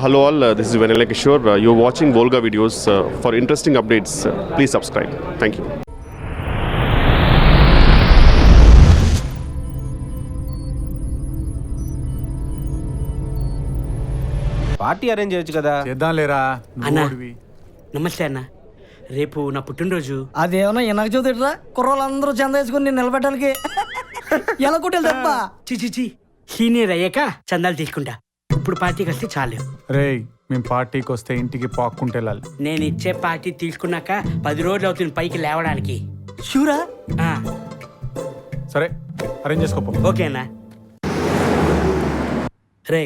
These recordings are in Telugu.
Hello all, this is Venela Kishore. You're watching Volga videos. For interesting updates, please subscribe. Thank you. Party arrange చేయొచ్చు కదా. చేద్దాం లేరా. అన్నా నమస్తే అన్న, రేపు నా పుట్టినరోజు. అదేమన్నా వెనక చూదిట్రా, కుర్రోళ్ళందరూ చంద వేసుకుని నేను నిలబెట్టాలికి ఎలా కొట్టాలి తప్ప. చి సీనియర్ అయ్యాక చందాలు తీసుకుంటా, ఇప్పుడు పార్టీకి వస్తే చాలు. రేయ్, మేము పార్టీకి వస్తే ఇంటికి పాక్కుంటే వెళ్ళాలి. నేను ఇచ్చే పార్టీ తీసుకున్నాక 10 రోజులు అవుతుంది పైకి లేవడానికి. షూరా? ఆ, సరే అరేంజ్ చేసుకోపో. ఓకే అన్న. రే,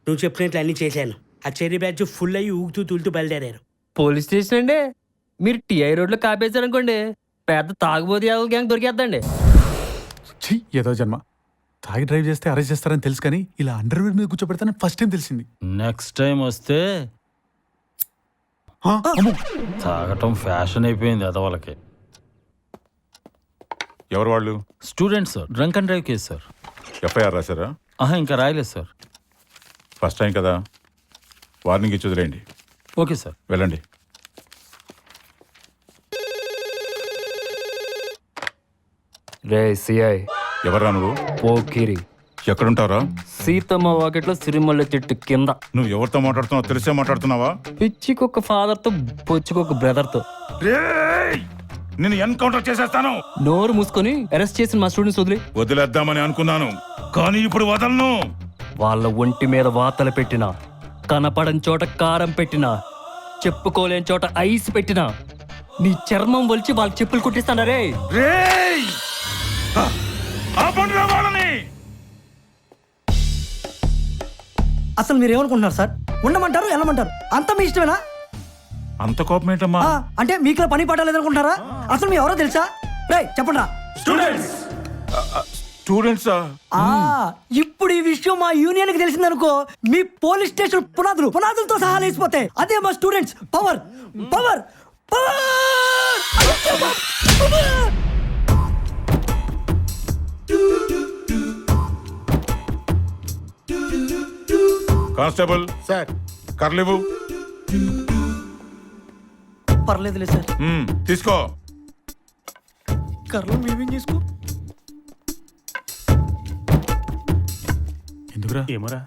నువ్వు చెప్పినట్లు అన్ని చేశాను. ఆ చెర్రీ బ్యాచ్ ఫుల్ అయ్యి ఊగుతూ తులుతూ బయలుదేరారు. పోలీస్ స్టేషన్ అండి, మీరు టీఐ రోడ్లో కాపేశారనుకోండి, పెద్ద తాగుబోతు గ్యాంగ్ దొరికేద్దండి. ఏదో జన్మ. తాగి డ్రైవ్ చేస్తే అరెస్ట్ చేస్తారని తెలుసు, కానీ ఇలా అండర్వేర్ మీద కూర్చోబెడతానని ఫస్ట్ టైం తెలిసింది. నెక్స్ట్ టైం వస్తే తాగటం ఫ్యాషన్ అయిపోయింది అదవలకి. ఎవరు వాళ్ళు? Students sir, drunk and drive case sir. FIR రాశారా? ఇంకా రాయలేదు సార్. ఫస్ట్ టైం కదా, వార్నింగ్ ఇచ్చి వదిలేయండి. Okay sir. వెళ్ళండి. రే సిఐ, ఎవరా నువ్వు? పోకిరి. ఎక్కడుంటారా? సీతమ్మ వాకిట్లో సిరిమల్ల చెట్టు కింద. నువ్వు ఎవరితో మాట్లాడుతున్నావు? తెలిసే మాట్లాడుతున్నావా? పిచ్చికొక ఫాదర్తో, పొచ్చుకొక బ్రదర్తో. నేను ఎన్కౌంటర్ చేసేస్తాను. నోరు మూసుకొని అరెస్ట్ చేసిన మా స్టూడెంట్స్ వదిలేద్దామని అనుకున్నాను, కానీ ఇప్పుడు వదలను. వాళ్ళ ఒంటి మీద వాతలు పెట్టినా, కనపడని చోట కారం పెట్టినా, చెప్పుకోలేని చోట ఐస్ పెట్టినా, నీ చర్మం వలిచి వాళ్ళ చెప్పులు కుట్టిస్తానా రే. అసలు మీరు ఏమనుకుంటున్నారు సార్? ఉండమంటారు, వెళ్ళమంటారు, అంతా మీ ఇష్టమేనా? అంత కోపం ఏంటమ్మా? అంటే మీకు పని పాట లేదనుకుంటారా? అసలు మీ ఎవరో తెలుసా? రే చెప్పండి రా. స్టూడెంట్సా? ఇప్పుడు ఈ విషయం మా యూనియన్ కి తెలిసిందనుకో, మీ పోలీస్ స్టేషన్ పునాదులతో సహా లేచిపోతాయి. అదే మా students power power power. Constable sir. కర్లివు. పర్లేదులే సార్. తీసుకో. కర్రలు మేమేం చేసుకో. ఎందుకురా? ఏమోరా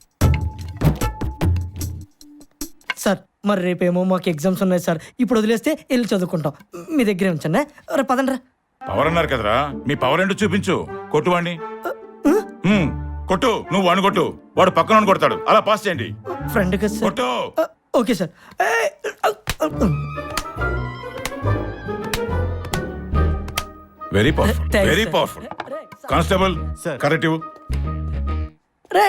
సార్, మరి రేపేమో మాకు ఎగ్జామ్స్ ఉన్నాయి సార్. ఇప్పుడు వదిలేస్తే వెళ్ళి చదువుకుంటాం. మీ దగ్గరే ఉంచండి. రేపు పదండి రా. పవర్ అన్నారు కదరా, మీ పవర్ ఏంటో చూపించు. కొట్టు వాడిని. కొట్టు. నువ్వు వాడిని కొట్టు, వాడు పక్కన కొడతాడు. అలా పాస్ చేయండి. ఫ్రెండ్ కదా సార్. కొట్టు. Okay sir. Very powerful, very powerful. Constable corrective. రే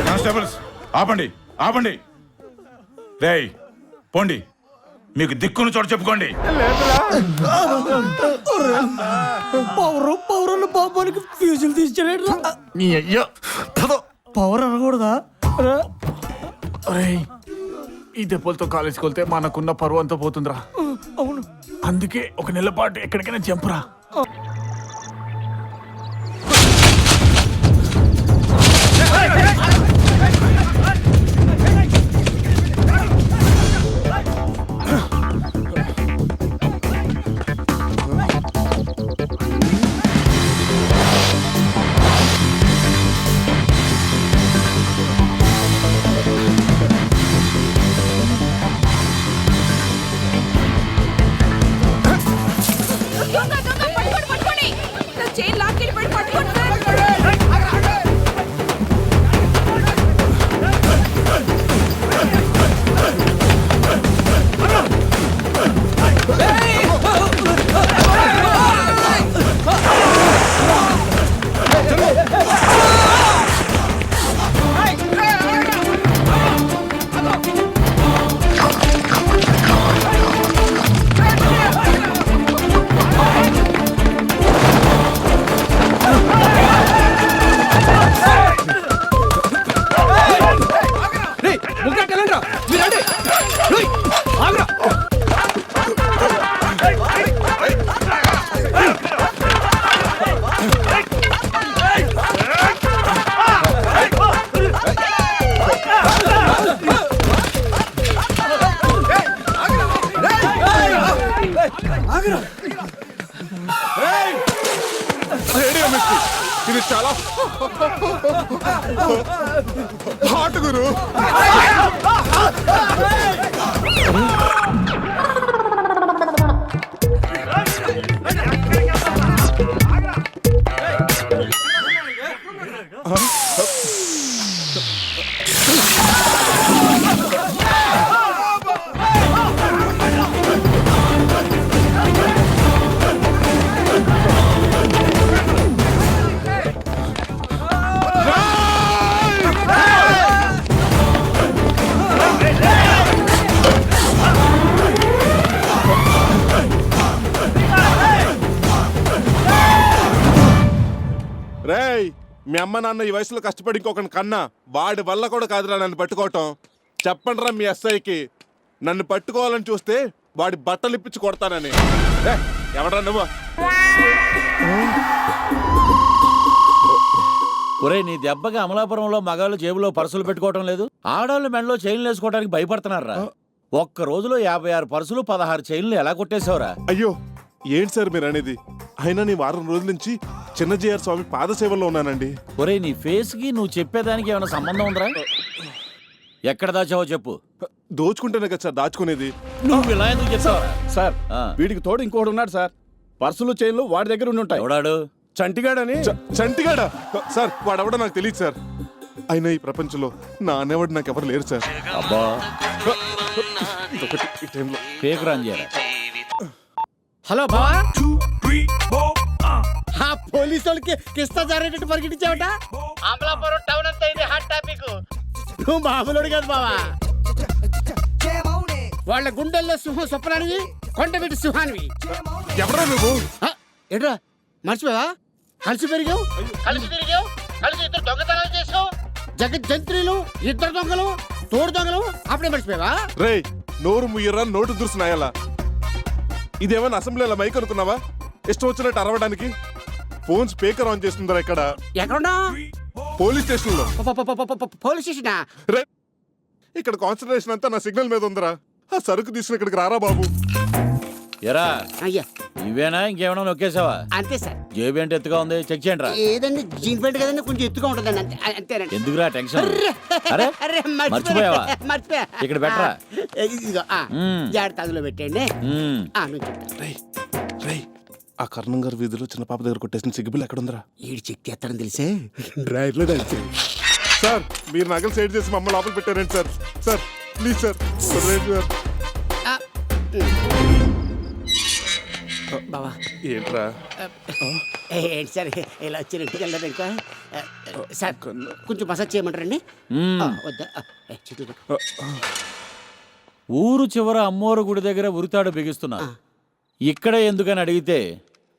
కానిస్టేబుల్స్ ఆపండి, ఆపండి. రేయ్ పోండి, మీకు దిక్కును చోటు చెప్పుకోండి. పౌరులు పాపానికి ఫ్యూజులు తీర్చాడు. నీ అయ్యో పవర్ అనకూడదా? ఈ దెబ్బలతో కాలేజీకి వెళ్తే మనకున్న పరువు అంతా పోతుందిరా. అవును, అందుకే ఒక నెల పాటు ఎక్కడికైనా జంపురా. దొంగ దొంగ పట్టుకోండి పట్టుకోండి ఇది చాలా హాట్ గురు. రేయ్, మీ అమ్మ నాన్న ఈ వయసులో కష్టపడి ఇంకొకటి కన్నా వాడి వల్ల కూడా కాదురా నన్ను పట్టుకోవటం. చెప్పండి రా మీ ఎస్ఐకి, నన్ను పట్టుకోవాలని చూస్తే వాడి బట్టలు ఇప్పించి కొడతానని. ఎవడరా నువ్వు? ఒరే, నీ దెబ్బకి అమలాపురంలో మగాళ్ళు జేబులో పర్సులు పెట్టుకోవటం లేదు, ఆడవాళ్ళు మెడలో చైన్లు వేసుకోవడానికి భయపడుతున్నారా? ఒక్క రోజులో 56 పర్సులు 16 చైన్లు ఎలా కొట్టేశావురా? అయ్యో ఏంటి సార్ మీరు అనేది? అయినా నీ వారం రోజుల నుంచి చిన్న జేఆర్ స్వామి పాదసేవల్లో ఉన్నానండి. ఒరే, నీ ఫేస్ కి నువ్వు చెప్పేదానికి ఏమైనా సంబంధం ఉందిరా? ఎక్కడ దాచావో చెప్పు. దోచుకుంటేనే కదా సార్ దాచుకునేది. నువ్వు ఇలా ఎందుకు చెప్తావా? సార్ వీడికి తోడు ఇంకోటి ఉన్నాడు సార్. పర్సులు చైన్లు వాడి దగ్గర ఉండి ఉంటాయి. ఎవడాడు? చంటిగాడని. చంటిగాడా? సార్ వాడెవడో నాకు తెలియదు సార్. అయినా ఈ ప్రపంచంలో నా అనేవాడు నాకు ఎవరు లేరు సార్. అబ్బా, ఇదొకటి ఈ టైంలో. ఫేక్ రాన్ చేయరా? హలో బావా, పోలీసు వాళ్ళకి కిస్తా జారేటట్టు పరిగెట్టించావట. అమలాపురం టౌన్ అంతా ఇది హాట్ టాపిక్. నువ్వు మామూలుడు కాదు బావా. వాళ్ళ గుండెల్లో సింహం స్వప్నానివి, కొండవీటి సింహానివి. ఎవరా నువ్వు? ఏట్రా మర్చిపోయా? కలిసి పెరిగావు, కలిసి ఇద్దరు దొంగతనాలు చేసావు. జగజ్జంత్రులు, ఇద్దరు దొంగలు, తోడు దొంగలు. అప్పుడే మర్చిపోయావా? రేయ్, నోరు ముయ్యరా, నోటు దురుసునాయాలా? ఇదేమన్నా అసెంబ్లీలో మైక్ అనుకున్నావా? ఇష్టం వచ్చినట్టు అరవడానికి. ఫోన్ స్పీకర్ ఆన్ చేస్తుందా ఇక్కడ? ఎక్కడున్నా? పోలీస్ స్టేషన్ లో. పోలీస్ స్టేషనా? రే, ఇక్కడ కాన్సన్ట్రేషన్ అంతా నా సిగ్నల్ మీద ఉందిరా. ఆ సరుకు తీసుకుని ఇక్కడికి రారా బాబు. ఎరా, అయ్యా ఇవేనా ఇంకేమైనా నొక్కేసావా? అంతే సార్. జేబు ఏంటి ఎత్తుగా ఉంది, చెక్ చేయండి రా. ఏదండి జీన్ ప్యాంట్ కదండి, కొంచెం ఎత్తుగా ఉంటుందండి. అంతేనండి. ఎందుకురా టెన్షన్? అరే, మర్చిపోయావా? మర్చిపోయా. ఇక్కడ పెట్టరా. ఇదిగో జాగ్రత్త, అందులో పెట్టండి. రేయ్ రేయ్, ఆ కర్ణం గారి వీధిలో చిన్న పాప దగ్గర కొట్టేసిన సిగ్గుబిల్ ఎక్కడ ఉందిరా? ఈడు చెక్ చేస్తాడని తెలిసే డ్రైవర్లో కలిసి. సార్ మీరు నగలు సైడ్ చేసి మమ్మల్ని లోపల పెట్టారండి సార్. Sir please sir. బావా ఏంట్రా? ఏంటి సార్ ఇలా వచ్చి ఇంటికి వెళ్ళదు ఇంకా? సార్ కొంచెం మసాజ్ చేయమంటారండి? వద్దా? ఊరు చివర అమ్మోరు గుడి దగ్గర ఉరితాడు బిగిస్తున్నా. ఇక్కడ ఎందుకని అడిగితే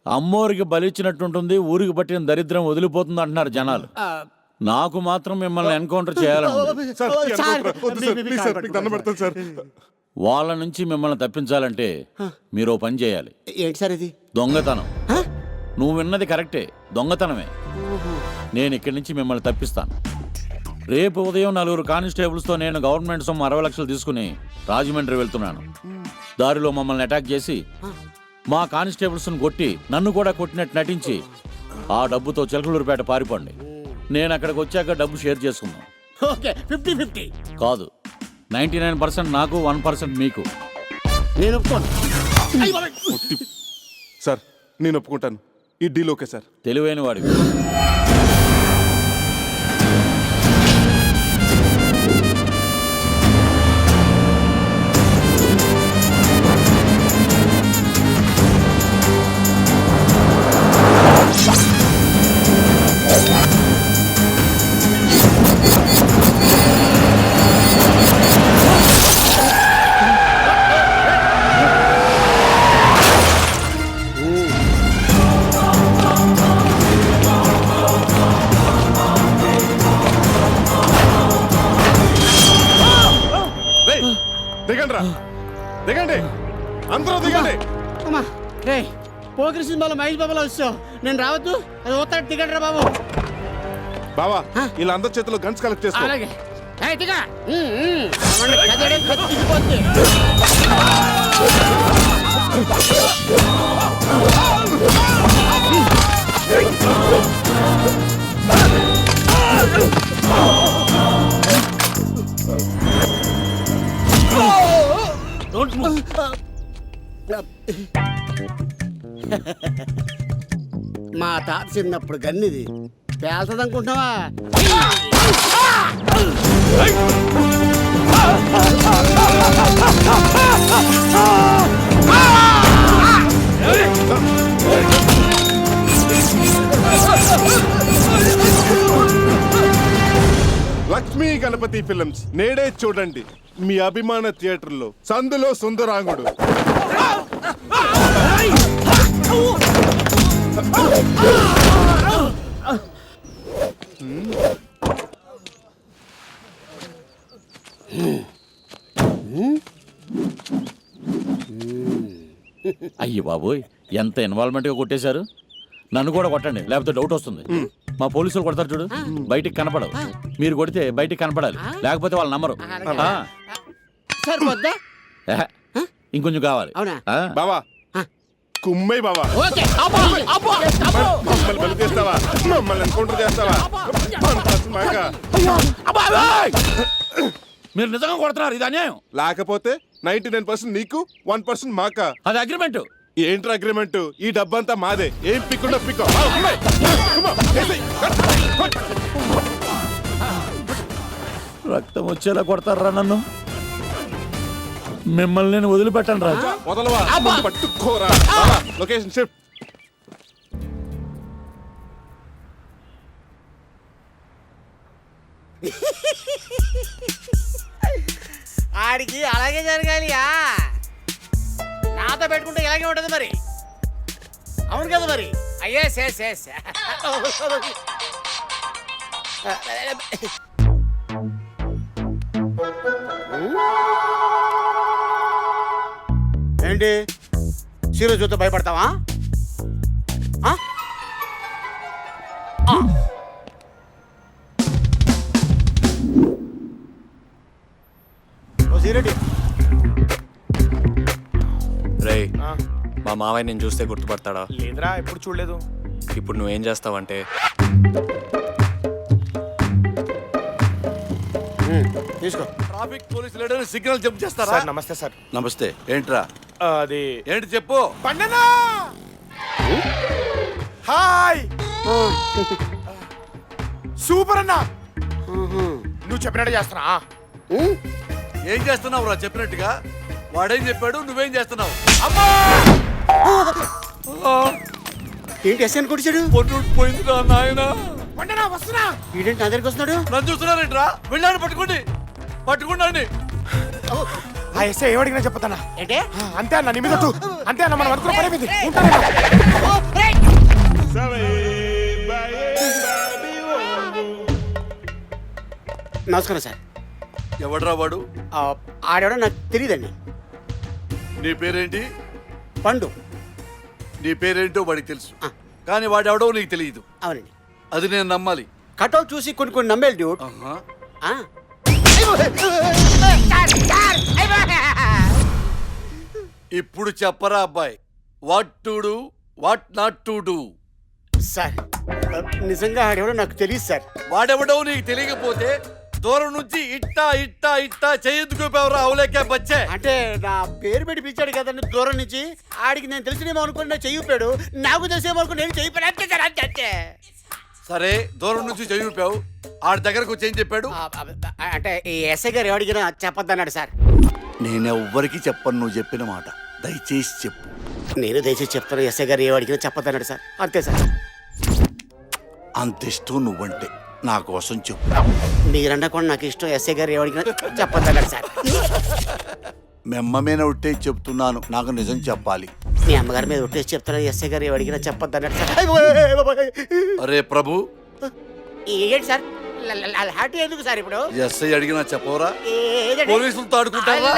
అమ్మోరికి బలిచ్చినట్టుంటుంది, ఊరికి పట్టిన దరిద్రం వదిలిపోతుంది అంటున్నారు జనాలు. నాకు మాత్రం మిమ్మల్ని ఎన్కౌంటర్ చేయాలని సార్ ప్లీజ్ సార్, మీకు దండం పెడతాను సార్. వాళ్ళ నుంచి మిమ్మల్ని తప్పించాలంటే మీరు పని చేయాలి. ఏంటి సార్ ఇది? దొంగతనం. నువ్వు విన్నది కరెక్టే, దొంగతనమే. నేను ఇక్కడి నుంచి మిమ్మల్ని తప్పిస్తాను. రేపు ఉదయం 4 కానిస్టేబుల్స్తో నేను గవర్నమెంట్ సొమ్ము 60 లక్షలు తీసుకుని రాజమండ్రి వెళ్తున్నాను. దారిలో మమ్మల్ని అటాక్ చేసి మా కానిస్టేబుల్స్ని కొట్టి నన్ను కూడా కొట్టినట్టు నటించి ఆ డబ్బుతో చిలకలూరుపేట పారిపోండి. నేను అక్కడికి వచ్చాక డబ్బు షేర్ చేసుకుందాం. ఓకే, 50-50 కాదు, 99% నాకు, 1% మీకు. నేను ఒప్పుకోను. సార్ నేను ఒప్పుకుంటాను. ఈ డీల్ ఓకే సార్. తెలివైన వాడివి. దిగండి రా, దిగండి, అందరూ దిగండి. అమ్మా రే, పోకిరి సినిమాలో మహేష్ బాబులో వచ్చావు. నేను రావద్దు, అది పోతాడు. దిగండి రా బాబు. బావా ఇలా అందరి చేతిలో గన్స్ కలెక్ట్ చేసుకో. అలాగే. దిగా కదడే కత్తిపోద్ది. మా తాత చిన్నప్పుడు గన్నిది పేల్తదనుకుంటున్నావా? లక్ష్మీ గణపతి ఫిల్మ్స్ నేడే చూడండి మీ అభిమాన థియేటర్లో. సందులో సుందరాంగుడు. అయ్యి బాబోయ్, ఎంత ఇన్వాల్వ్మెంట్ గా కొట్టేశారు. నన్ను కూడా కొట్టండి, లేకపోతే డౌట్ వస్తుంది. మా పోలీసులు కొడతారు చూడు, బయటికి కనపడవు. మీరు కొడితే బయటికి కనపడాలి, లేకపోతే వాళ్ళు నమ్మరు. సరిపోద్దా? ఏహే, ఇంకొంచెం కావాలి. అవునా? ఆ, బావా కుమ్మై బావా. ఓకే. మమ్మల్ని బలి చేస్తావా? మమ్మల్ని ఎన్కౌంటర్ చేస్తావా? మాక. మీరు నిజంగా కొడుతున్నారు, ఇది అన్యాయం. లేకపోతే 99% నీకు 1% మాక. అది అగ్రిమెంట్. ఏంట్రా అగ్రిమెంట్? ఈ డబ్బంతా మాదే. ఏం పిక్కుండా పిక్కో. రక్తం వచ్చేలా కొడతారా నన్ను? మిమ్మల్ని నేను వదిలిపెట్టను రాజు. వదలవా? పట్టుకోరా. Location shift. ఆడికి అలాగే జరగాలియా. నాతో పెట్టుకుంటే ఇలాగే ఉంటది మరి. అవును కదా మరి. అయ్యే సేస్ ఏంటి సీరియస్ చూస్తే భయపడతావా? సీరియస్ రేయ్, మా మావయ్య నేను చూస్తే గుర్తుపడతాడా? లేదురా, ఎప్పుడు చూడలేదు. ఇప్పుడు నువ్వేం చేస్తావంటే తీసుకో. Traffic police leader signal jump చేస్తారా? సార్ నమస్తే సార్. నమస్తే. ఏంట్రా? అది ఏంటి చెప్పు. పండనా హాయ్ సూపర్ అన్నా. నువ్వు చెప్పినట్టు చేస్తున్నా. ఏం చేస్తున్నావు రా చెప్పినట్టుగా? వాడేం చెప్పాడు, నువ్వేం చేస్తున్నావు? ఏంటి ఎస్ఎన్ కొడిచాడు? పొన్ను పోయిందిరా నాయన. పండనా వస్తున్నా. వీడేంటి నా దగ్గరికి వస్తున్నాడు? నన్ను చూస్తున్నారేంట్రా? వెళ్ళాను, పట్టుకోండి పట్టుకున్నాండి. ఆ ఎస్ఐ ఏమడిగినా చెప్పతానా? ఏంటి? అంతే అన్న, నీ మీద ఒట్టు. అంతే అన్న, మనం అనుకున్న పని అయిపోయింది. నమస్కారం సార్. ఎవడ్రా వాడు? ఆడెవడో నాకు తెలియదండి. నీ పేరేంటి? పండు. నీ పేరేంటో వాడికి తెలుసు, కానీ వాడెవడో నీకు తెలియదు. అవునండి. అది నేను నమ్మాలి. కటౌట్ చూసి కొన్ని నమ్మేలు డ్యూట్. ఇప్పుడు చెప్పరా అబ్బాయి, what to do, what not to do? Sir నిజంగా ఆడెవడో నాకు తెలియదు సార్. వాడెవడో నీకు తెలియకపోతే దూరం నుంచి ఇట్టా ఇట్టా ఇట్టా చేయెందుకు ఎవరు అవులేకే బచ్చే? అంటే నా పేరు పెట్టి పిచ్చాడు కదండి దూరం నుంచి. ఆడికి నేను తెలిసినేమో అనుకుని నేను చెయ్యిపోయాడు, నాకు తెలిసేమో అనుకుని నేను చెయ్యిపోయాడు. అంతే సార్, అంతే. సరే, దూరం నుంచి చదివిపావు, ఆడి దగ్గరకు వచ్చి ఏం చెప్పాడు? అంటే ఈ ఎస్ఐ గారు ఎవడికి చెప్పొద్దన్నాడు సార్. నేనెవ్వరికి చెప్పను నువ్వు చెప్పిన మాట, దయచేసి చెప్పు. నేను దయచేసి చెప్తాను, ఎస్ఐ గారు ఏమడిగినా చెప్పొద్దన్నాడు సార్. అంతే సార్. అంత ఇష్టం నువ్వంటే నా కోసం చెప్పు. మీరన్నా కూడా నాకు ఇష్టం, ఎస్ఐ గారు ఏమడిగినా చెప్పొద్దన్నాడు సార్. మీ అమ్మ మీద ఉంటే చెప్తున్నాను, నాకు నిజం చెప్పాలి. మీ అమ్మగారి మీద ఒట్టేసి చెప్తాను, ఎస్ఐ గారు ఏమడిగినా చెప్పొద్దన్నాడు సార్. అరే ప్రభు, ఏంటి సార్ హ్యాపీ ఎందుకు సార్ ఇప్పుడు? ఎస్ఐ అడిగినా చెప్పవరా? ఏదండి? పోలీసులతో ఆడుకుంటావా?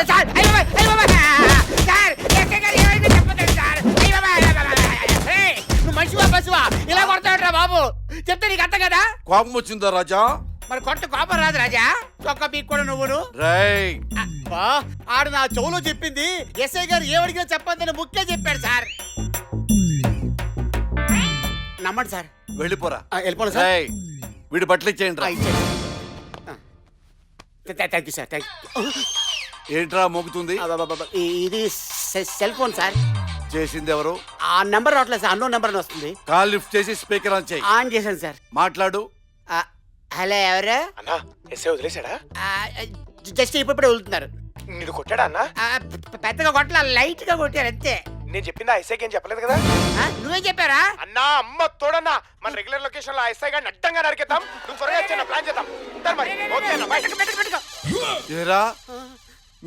నువ్వు మనిషివా పశువా? ఇలా కొడతావుట్రా బాబు, చెప్తే నీకు అర్థం కదా? కోపం వచ్చిందా రాజా? మరి కొట్ట కోపం రాదు రాజా. చొక్క పీక్ కూడా నువ్వును. రై ఆడు నా చెవులో చెప్పింది ఎస్ఐ గారు ఏమడిగినా చెప్పొద్దని ముఖ్యం చెప్పాడు సార్. నమ్మండి సార్. వెళ్ళిపోరా. వెళ్ళిపోండి సార్. ఏయ్, వీడి బట్టలు ఇచ్చేయండి రా. Thank you sir, thank you. ఏంట్రా మోగుతుంది? ఇది సెల్ ఫోన్ సార్. చేసింది ఎవరు? ఆ నెంబర్ రావట్లేదు సార్, అన్నో నెంబర్ అని వస్తుంది. కాల్ లిఫ్ట్ చేసి స్పీకర్ ఆన్ చేయి. ఆన్ చేశాను సార్. మాట్లాడు. హలో, ఎవరు? అన్నా ఎస్ఐ వదిలేశాడా? జస్ట్ ఇప్పుడు వదులుతున్నారు. నేను కొట్టాడా అన్నా? పెద్దగా కొట్టలా, లైట్ గా కొట్టారు అంతే. నేను చెప్పింది ఆ ఎస్ఐకి ఏం చెప్పలేదు కదా? నువ్వేం చెప్పారా? అన్నా అమ్మ తోడన్నా, మన రెగ్యులర్ లొకేషన్ లో ఎస్ఐ గారిని అడ్డంగా నరికేద్దాం. నువ్వు త్వరగా వచ్చి ప్లాన్ చేద్దాం. ఉంటాను మరి. ఓకే అన్న, బై. ఏరా,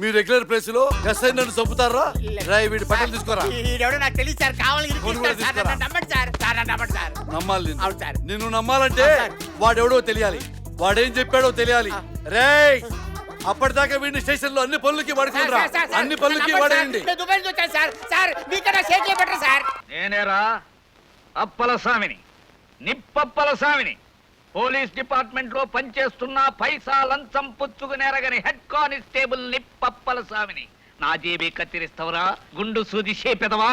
మీ రెగ్యులర్ ప్లేస్ లో ఎస్ఐ నన్ను చంపుతారా? రాయ్, వీడి బట్టలు తీసుకోరా. ఈడెవడో నాకు తెలియదు సార్, కావాలి ఫోన్ కూడా తీసుకురా. నమ్మండి సార్. సార్ నమ్మండి సార్. నమ్మాలి నిన్ను. అవును సార్. నిన్ను నమ్మాలంటే అవును సార్. వాడెవడో తెలియాలి, వాడేం చెప్పాడో తెలియాలి. రేయ్, అప్పటిదాకా వీడిని స్టేషన్ లో అన్ని పనులకి వాడుకుంటా. అన్ని పనులకి వాడేయండి. దుబాయ్ నుంచి వచ్చాను సార్. సార్ మీకన్నా షేక్ చేయబెట్టరు సార్. నేనేరా అప్పల స్వామిని, నిప్పప్పల స్వామిని. పోలీస్ డిపార్ట్మెంట్ లో పనిచేస్తున్న పైసా లంచం పుచ్చుకునేరగని హెడ్ కానిస్టేబుల్ నిప్పప్పల స్వామిని. నా జేబీ కత్తిరిస్తావరా గుండు సూది షేపెదవా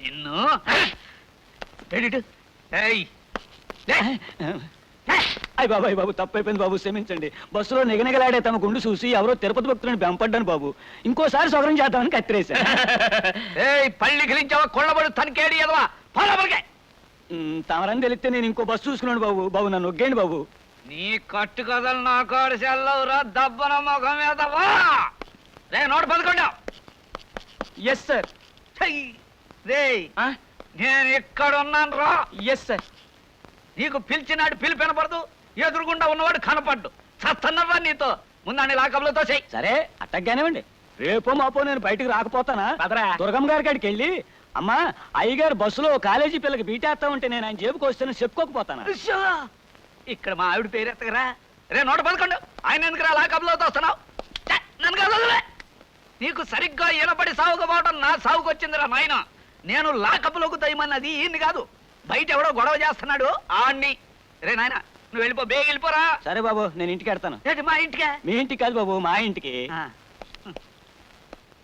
నిన్ను? అయ్య బాబాయ్ బాబు, తప్పైపోయింది బాబు, క్షమించండి. బస్సులో నిగనిగలాడే తమ గుండు చూసి ఎవరో తిరుపతి భక్తులని బెంపడ్డాను బాబు. ఇంకోసారి సౌకర్యం చేద్దామని కత్తిరేశా. పళ్ళి గిలించావా కొళ్ళబడు తనకేడి ఎదవా పొలబడికే. తమరని తెలిస్తే నేను ఇంకో బస్సు చూసుకున్నాను బాబు. బాబు నన్ను ఒగ్గేయండి బాబు. నీ కట్టు కథలు నా కాడు సెల్లవురా దబ్బన ముఖం మీదవా. రే, 111. Yes sir. రే, నేను ఇక్కడ ఉన్నాను రా. Yes sir. నీకు పిలిచినాడు పిలిపి వినపడదు, ఎదురుగుండా ఉన్నవాడు కనపడ్డు. చస్తన్నవా నీతో. ముందాన్ని లాకబులతో చెయ్యి. సరే, అట్టగ్గానేవ్వండి. రేపో మాపో నేను బయటికి రాకపోతానా? దుర్గమ్మ గారి కాడికి వెళ్ళి, అమ్మా అయ్యగారు బస్సులో కాలేజీ పిల్లకి బీటేస్తా ఉంటే నేను ఆయన జేబుకి వస్తాను చెప్పుకోకపోతానా? ఇక్కడ మా ఆవిడ పేరు ఎత్తగరా. రే, 111. ఆయన ఎందుకురా లాకబులతో వస్తున్నావు? నన్ను కాదు, వదిలే. నీకు సరిగ్గా ఈనపడి సాగుకపోవడం నా సాగుకు వచ్చిందిరా నాయన. నేను లాకబులకు దయమన్నది ఈయన్ని కాదు, బయట ఎవడో గొడవ చేస్తున్నాడు ఆడిని. రే నాయన, నువ్వు వెళ్ళిపో, బేగ వెళ్ళిపోరా. సరే బాబు, నేను ఇంటికి వెళ్తాను. ఏంటి, మా ఇంటికే? మీ ఇంటికి కాదు బాబు, మా ఇంటికి.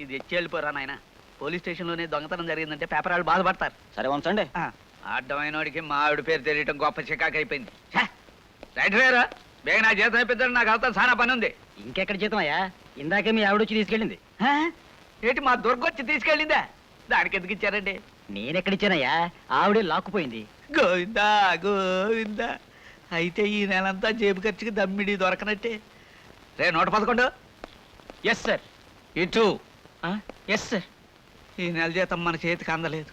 ఇది ఎచ్చి వెళ్ళిపోరా నాయన. పోలీస్ స్టేషన్ లోనే దొంగతనం జరిగిందంటే పేపర్ వాళ్ళు బాధపడతారు. సరే ఉంచండి. అడ్డమైన వాడికి మా ఆవిడ పేరు తెలియటం గొప్ప చికాకు అయిపోయింది. రైట్ రేరా, బేగ నా జీతం అయిపోతాడు. నాకు అవుతా చాలా పని ఉంది. ఇంకెక్కడ జీతం అయ్యా? ఇందాకే మీ ఆవిడ వచ్చి తీసుకెళ్ళింది. ఏంటి, మా దుర్గొచ్చి తీసుకెళ్ళిందా? దానికి ఎందుకు ఇచ్చారండి? నేనెక్కడిచ్చానయ్యా? ఆవిడే లాక్కుపోయింది. గోవిందా గోవిందా. అయితే ఈ నెలంతా జేబు ఖర్చుకి దమ్మిడి దొరకనట్టే. రే, 111. Yes sir. ఇటు. Yes sir. ఈ నెల జీతం మన చేతికి అందలేదు.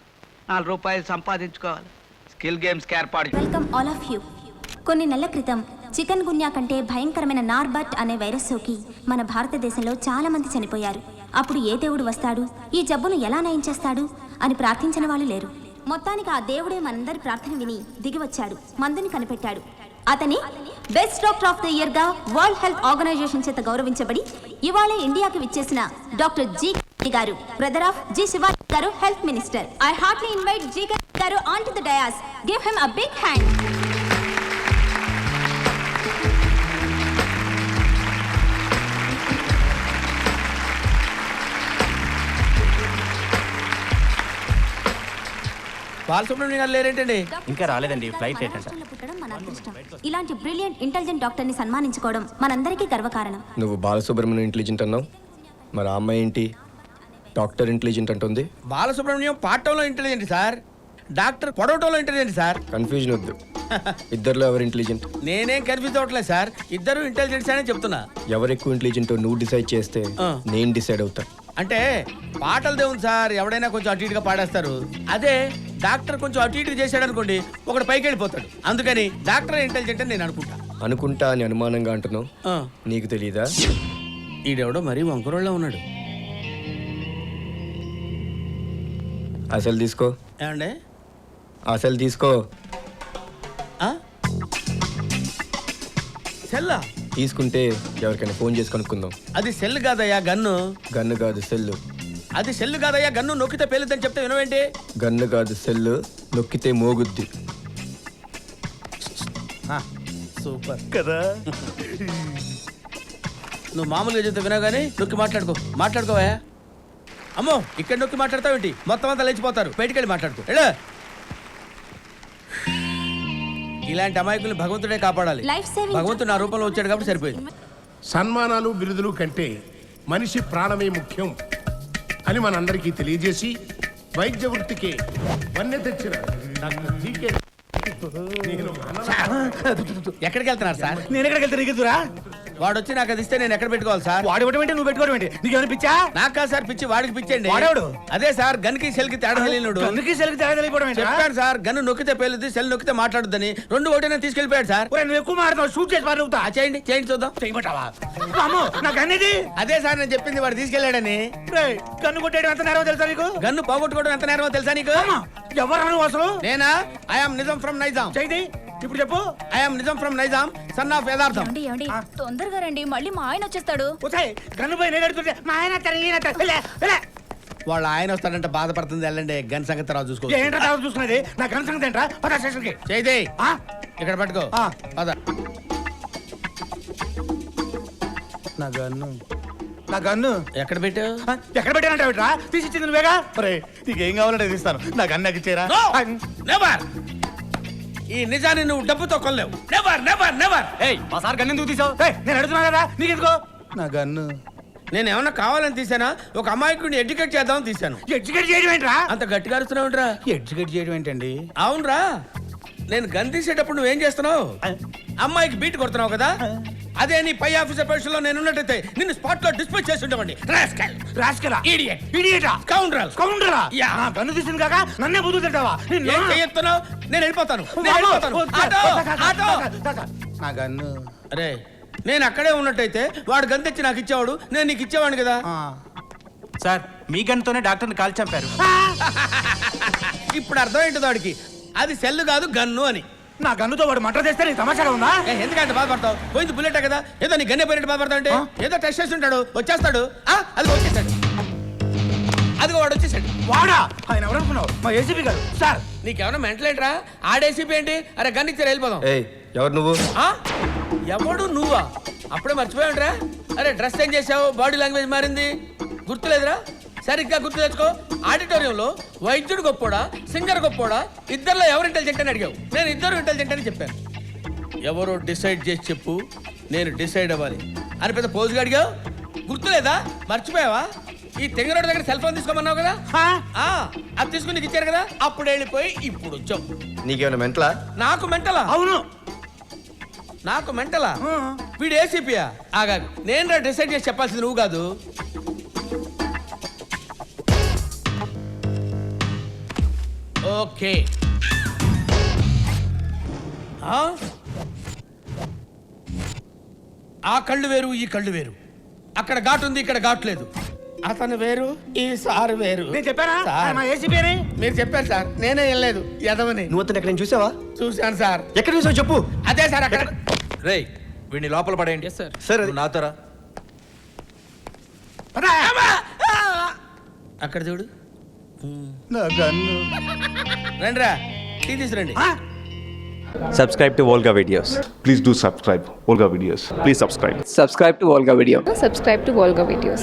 4 రూపాయలు సంపాదించుకోవాలి. స్కిల్ గేమ్స్కి ఏర్పాటు. Welcome all of you. కొన్ని నెలల క్రితం చికెన్ గున్యా కంటే భయంకరమైన నార్బట్ అనే వైరస్ సోకి మన భారతదేశంలో చాలా మంది చనిపోయారు. అప్పుడు ఏ దేవుడు వస్తాడు, ఈ జబ్బును ఎలా నయం చేస్తాడు అని ప్రార్థించిన వాళ్ళు లేరు. మొత్తానికి ఆ దేవుడే మనందరి ప్రార్థన విని దిగి వచ్చాడు, మందుని కనిపెట్టాడు. అతని best doctor of the year గా వరల్డ్ హెల్త్ ఆర్గనైజేషన్ చేత గౌరవించబడి ఇవాళ ఇండియాకి విచ్చేసిన డాక్టర్ జి గారు, బ్రదర్ ఆఫ్ జి శివాజీ గారు, health minister. I heartily invite G గారు on to the dais. Give him a big hand. Balasubrahmanyam గారు లేరేంటండి? ఇంకా రాలేదండి, ఫ్లైట్ లేట్ అంట. పుట్టడం మన అదృష్టం. ఇలాంటి బ్రిలియంట్ ఇంటెలిజెంట్ డాక్టర్ ని సన్మానించుకోవడం మనందరికీ గర్వకారణం. నువ్వు బాలసుబ్రహ్మణ్యం ఇంటెలిజెంట్ అన్నావు, మరి ఆ అమ్మాయి ఏంటి డాక్టర్ ఇంటెలిజెంట్ అంటుంది? బాలసుబ్రహ్మణ్యం పాడటంలో ఇంటెలిజెంట్ సార్, డాక్టర్ పొడవటంలో ఇంటెలిజెంట్ సార్. కన్ఫ్యూజన్ వద్దు. ఇద్దరులో ఎవరు ఇంటెలిజెంట్? నేనేం కన్ఫ్యూజ్ అవ్వట్లేదు సార్, ఇద్దరు ఇంటెలిజెంట్స్ అని చెప్తున్నా. ఎవరు ఎక్కువ ఇంటెలిజెంట్ నువ్వు డిసైడ్ చేస్తే నేను డిసైడ్ అవుతా. అంటే పాటలు దేవుంది సార్, ఎవడైనా కొంచెం అటు ఇటుగా పాడేస్తారు. అదే డాక్టర్ కొంచెం అటు ఇటుగా చేశాడు అనుకోండి, ఒకడు పైకి వెళ్ళిపోతాడు. అందుకని డాక్టర్ ఇంటెలిజెంట్ అని నేను అనుకుంటా అని అనుమానంగా అంటున్నావు. నీకు తెలీదా? ఈడెవడో మరీ వంకరోళ్ళ ఉన్నాడు. అసలు తీసుకో. ఏమండే? అసలు తీసుకో. సెల్లా? తీసుకుంటే ఎవరికైనా ఫోన్ చేసి కనుక్కుందాం. అది సెల్ కాదయ్యా, గన్ను. గన్ను కాదు, సెల్లు. అది సెల్ కాదయ్యా, గన్ను. నొక్కితే పేలుద్దని చెప్తే వినవేంటి? గన్ను కాదు, సెల్లు. నొక్కితే మోగుద్ది. సూపర్ కదా. నువ్వు మామూలుగా చెప్తే వినావు కానీ నొక్కి మాట్లాడుకోవా. అమ్మో, ఇక్కడ నొక్కి మాట్లాడతావేంటి? మొత్తం అంతా లేచిపోతారు. బయటికి వెళ్ళి మాట్లాడుకో. ఇలాంటి అమాయకుల్ని భగవంతుడే కాపాడాలి. లైఫ్ సేవింగ్ భగవంతుడు నా రూపంలో వచ్చాడు కాబట్టి సరిపోయింది. సన్మానాలు బిరుదులు కంటే మనిషి ప్రాణమే ముఖ్యం అని మనందరికీ తెలియజేసి వైద్య వృత్తికి వన్నె తెచ్చిన డాక్టర్ జీకే నేను ఎక్కడికి వెళ్తున్నారు సార్? నేను ఎక్కడికి వెళ్తే నీకెదురా? వాడు వచ్చి నాకు అది ఇస్తే నేను ఎక్కడ పెట్టుకోవాలి సార్? వాడు ఇవ్వడం ఏంటి, నువ్వు పెట్టుకోవడం ఏంటి? నీకేమైనా పిచ్చా? నాకు కాదు సార్ పిచ్చి, వాడికి పిచ్చండి. వాడేవాడు? అదే సార్ గన్ కి సెల్ కి తేడా తెలియనుడు. అందుకే సెల్కి తేడా తెలియకపోవడం ఏంటి? చెప్పాను సార్, గన్ను నొక్కితే పేలుద్ది, సెల్ నొక్కితే మాట్లాడుద్దని. రెండు ఒకటైనా తీసుకెళ్ళిపోయాడు సార్. ఒరేయ్, నువ్వు ఎక్కువ మాట్లాడుతావు, షూట్ చేసి పారుతా. చేయండి చేయండి చూద్దాం. చేయమంటావా? అమ్మో, నాకు అనేది. అదే సార్ నేను చెప్పింది, వాడు తీసుకెళ్ళాడని. రేయ్, కన్ను కొట్టేయడం ఎంత నేరమో తెలుసా నీకు? గన్ను పోగొట్టుకోవడం ఎంత నేరమో తెలుసా నీకు? ఎవరు నువ్వు అసలు? నేనా? ఐఎమ్ నిజం ఫ్రమ్ నైజాం. చేయి ఇప్పుడు చెప్పు. ఐఎమ్ నిజం ఫ్రమ్ నైజాం, సన్ ఆఫ్ యదార్థం. తొందరగా రండి, మళ్ళీ మా ఆయన వచ్చేస్తాడు. గన్ను పోయి నేను ఎడుతుంటే మా ఆయన వాళ్ళ ఆయన వస్తాడంటే బాధపడుతుంది. వెళ్ళండి, గన్ సంగతి తర్వాత చూసుకో. ఏంట్రా తర్వాత చూసుకునేది? నా గన్ సంగతి ఏంట్రా? పద స్టేషన్కి. చేయి ఇక్కడ పట్టుకో. పద. నా గన్ను ఎక్కడ పెట్టావు? ఎక్కడ పెట్టానంటే తీసి ఇచ్చింది నువ్వేగా. నీకేం కావాలంటే తీస్తాను. నా గన్ను నాకు ఇచ్చేరా? నెవర్. ఈ నిజాన్ని నువ్వు డబ్బుతో కొనలేవు. Never never never. మా సార్ గన్ను ఎందుకు తీసావు? నేను అడుగుతున్నా కదా, నీకెందుకో? నా గన్ను నేను ఏమన్నా కావాలని తీసానా? ఒక అమాయకుడిని ఎడ్యుకేట్ చేద్దామని తీశాను. ఎడ్యుకేట్ చేయడం ఏంట్రా? అంత గట్టిగా అరుస్తున్నావుంట్రా? ఎడ్యుకేట్ చేయడం ఏంటండి? అవునరా, నేను గన్ తీసేటప్పుడు నువ్వేం చేస్తున్నావు? అమ్మాయికి బీట్ కొడుతున్నావు కదా. అదే నీ పై ఆఫీసర్ పొజిషన్ లో నేను ఉన్నట్టయితే నిన్ను స్పాట్ లో డిస్పాచ్ చేసి ఉండవండి. రాస్కల్. రాస్కలా? ఇడియట్. ఇడియటా? స్కౌండ్రల్. కౌంటరా? యా. నా గన్ను తీసింది కాక నన్నే బుద్ధి తింటావా? ఏం చెయ్యొస్తున్నావు? నేను వెళ్ళిపోతాను. Auto, auto. నా గన్ను. అరే, నేను అక్కడే ఉన్నట్టయితే వాడు గన్ తెచ్చి నాకు ఇచ్చేవాడు, నేను నీకు ఇచ్చేవాడిని కదా. సార్, మీ గన్తోనే డాక్టర్ని కాల్ చంపారు. ఇప్పుడు అర్థం ఏంటి వాడికి? అది సెల్ కాదు గన్ను అని. నా గన్నుతో వాడు మంట చేస్తే నీకు తమాషాగా ఉందా? ఎందుకంటే బాధపడతావు? పోయింది బుల్లెట్ కదా, ఏదో నీ గన్నే పోయినట్టు బాధపడతావు అంటే. ఏదో టెస్ట్ చేసి ఉంటాడు, వచ్చేస్తాడు. అది వచ్చేసాడు, అదిగో వాడు వచ్చేసాడు. వాడా? ఆయన ఎవరనుకున్నావు? మా ఏసీపీ గారు. సార్, నీకేమన్నా మెంటల్ ఏంట్రా? ఆడేసీపీ ఏంటి? అరే గన్ ఇచ్చారు, వెళ్ళిపోదాం. ఎవరు నువ్వు? ఎవడు నువ్వా? అప్పుడే మర్చిపోయావుట్రా? అరే డ్రెస్ చేంజ్ చేసావు, బాడీ లాంగ్వేజ్ మారింది, గుర్తులేదురా? సరిగ్గా గుర్తు తెచ్చుకో. ఆడిటోరియంలో వైద్యుడు గొప్పోడా, సింగర్ గొప్పోడా, ఇద్దరులో ఎవరు ఇంటెలిజెంట్ అని అడిగావు. నేను ఇద్దరు ఇంటెలిజెంట్ అని చెప్పాను. ఎవరో డిసైడ్ చేసి చెప్పు, నేను డిసైడ్ అవ్వాలి అని పెద్ద పోజుగా అడిగావు. గుర్తులేదా? మర్చిపోయావా? ఈ తెంగరోడ్ దగ్గర సెల్ ఫోన్ తీసుకోమన్నావు కదా, అది తీసుకుని నీకు ఇచ్చారు కదా, అప్పుడు వెళ్ళిపోయి ఇప్పుడు వచ్చావు. నీకేమైనా మెంటలా? నాకు మెంటలా? అవును, నాకు మెంటలా? వీడు ఏసీపీయా? ఆగాదు, నేను డిసైడ్ చేసి చెప్పాల్సింది నువ్వు కాదు. ఓకే, ఆ కళ్ళు వేరు, ఈ కళ్ళు వేరు. అక్కడ ఘాటు ఉంది, ఇక్కడ ఘాటు లేదు. అతను వేరు, ఈ సార్ వేరు. నేను చెప్పానా సార్, మా ఏసీపీ అని? మీరు చెప్పారు సార్, నేనే వెళ్ళలేదు. ఎదవని. నువ్వు అతను ఎక్కడ చూసావా? చూశాను సార్. ఎక్కడ చూసావు చెప్పు. అదే సార్ అక్కడ. రేయ్, వీడిని లోపల పడేయండి. సార్, నాతోరా. అక్కడ చూడు. నా గన్ను. రండిరా, tea తీసురండి. Subscribe to Volga Videos. Please do subscribe Volga Videos. Please subscribe. Subscribe to Volga Video. Subscribe to Volga Videos.